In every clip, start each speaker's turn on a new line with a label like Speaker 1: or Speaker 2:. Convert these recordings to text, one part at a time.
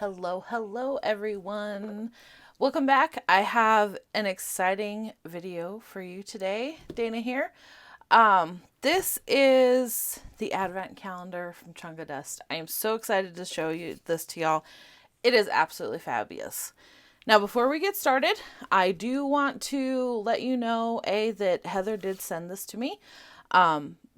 Speaker 1: Hello everyone. Welcome back. I have an exciting video for you today. Dana here. This is the advent calendar from Chunkadust. I am so excited to show you this to y'all. It is absolutely fabulous. Now, before we get started, I do want to let you know, that Heather did send this to me.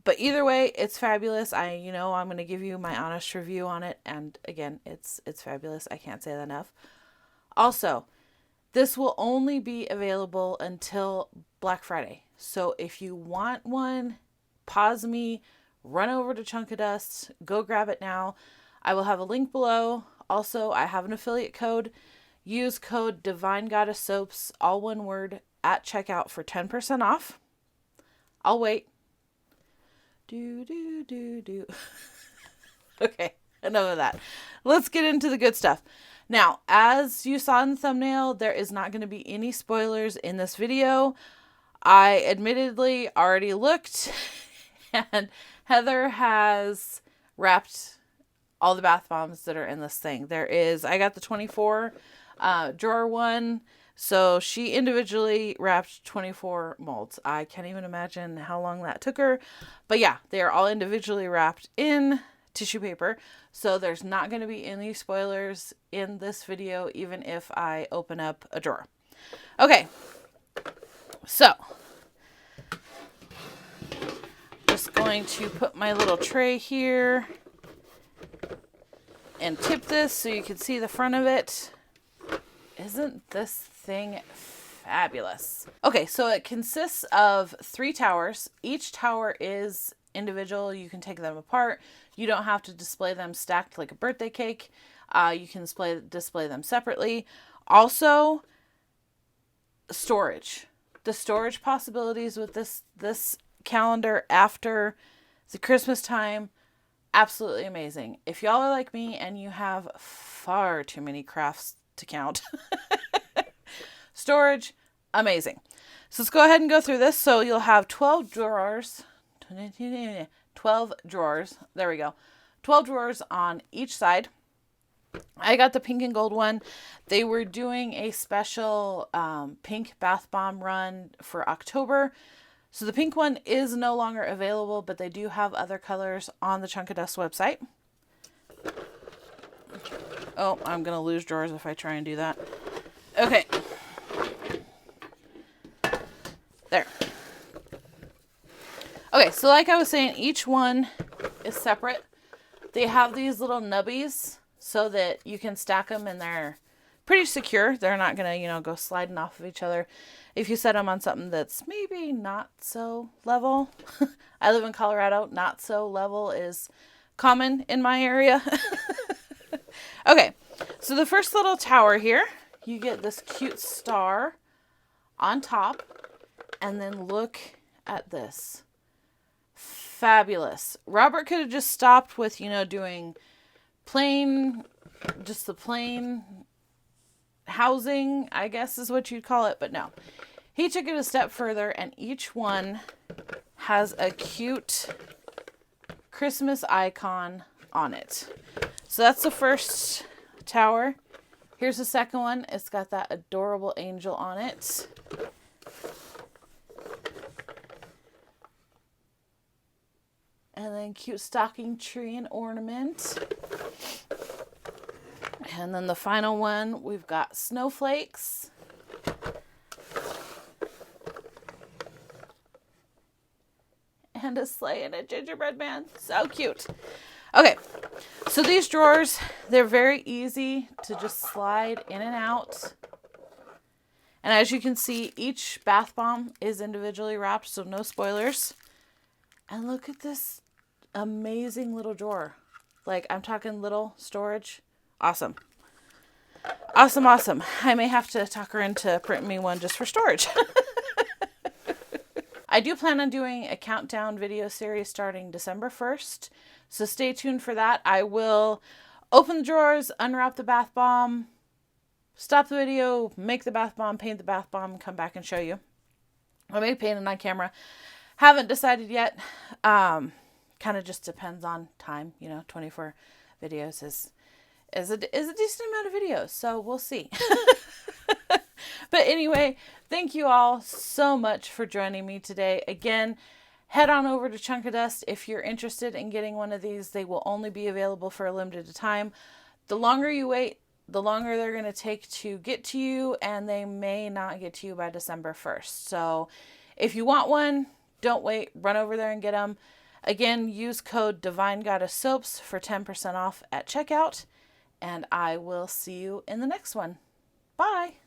Speaker 1: But either way, it's fabulous. I'm going to give you my honest review on it. And again, it's fabulous. I can't say that enough. Also, this will only be available until Black Friday. So if you want one, pause me, run over to Chunkadust, go grab it now. I will have a link below. Also, I have an affiliate code. Use code divinegoddesssoaps, all one word, at checkout for 10% off. I'll wait. Okay, enough of that. Let's get into the good stuff. Now, as you saw in the thumbnail, there is not going to be any spoilers in this video. I admittedly already looked, and Heather has wrapped all the bath bombs that are in this thing. I got the 24 drawer one. So she individually wrapped 24 molds. I can't even imagine how long that took her. But yeah, they are all individually wrapped in tissue paper. So there's not going to be any spoilers in this video, even if I open up a drawer. Okay. So just going to put my little tray here and tip this so you can see the front of it. Isn't this thing fabulous? Okay, so it consists of 3 towers. Each tower is individual. You can take them apart. You don't have to display them stacked like a birthday cake. You can display them separately. Also, storage. The storage possibilities with this calendar after the Christmas time, absolutely amazing. If y'all are like me and you have far too many crafts to count, storage, amazing. So let's go ahead and go through this. So you'll have 12 drawers. There we go. 12 drawers on each side. I got the pink and gold one. They were doing a special pink bath bomb run for October. So the pink one is no longer available, but they do have other colors on the Chunkadust website. Oh, I'm going to lose drawers if I try and do that. Okay. There. Okay, so like I was saying, each one is separate. They have these little nubbies so that you can stack them and they're pretty secure. They're not going to, go sliding off of each other if you set them on something that's maybe not so level. I live in Colorado. Not so level is common in my area. Okay, so the first little tower here, you get this cute star on top, and then look at this. Fabulous. Robert could have just stopped with, doing just the plain housing, I guess is what you'd call it, but no. He took it a step further, and each one has a cute Christmas icon on it. So that's the first tower. Here's the second one. It's got that adorable angel on it. And then cute stocking tree and ornament. And then the final one, we've got snowflakes. And a sleigh and a gingerbread man. So cute. Okay, so these drawers, they're very easy to just slide in and out. And as you can see, each bath bomb is individually wrapped, so no spoilers. And look at this amazing little drawer. Like, I'm talking little storage. Awesome. Awesome. I may have to talk her into printing me one just for storage. I do plan on doing a countdown video series starting December 1st. So stay tuned for that. I will open the drawers, unwrap the bath bomb, stop the video, make the bath bomb, paint the bath bomb, come back and show you. I may paint it on camera. Haven't decided yet. Kind of just depends on time. 24 videos is a decent amount of videos, so we'll see. But anyway, thank you all so much for joining me today. Again, head on over to Chunkadust if you're interested in getting one of these. They will only be available for a limited time. The longer you wait, the longer they're going to take to get to you, and they may not get to you by December 1st. So if you want one, don't wait. Run over there and get them. Again, use code divinegoddesssoaps for 10% off at checkout, and I will see you in the next one. Bye!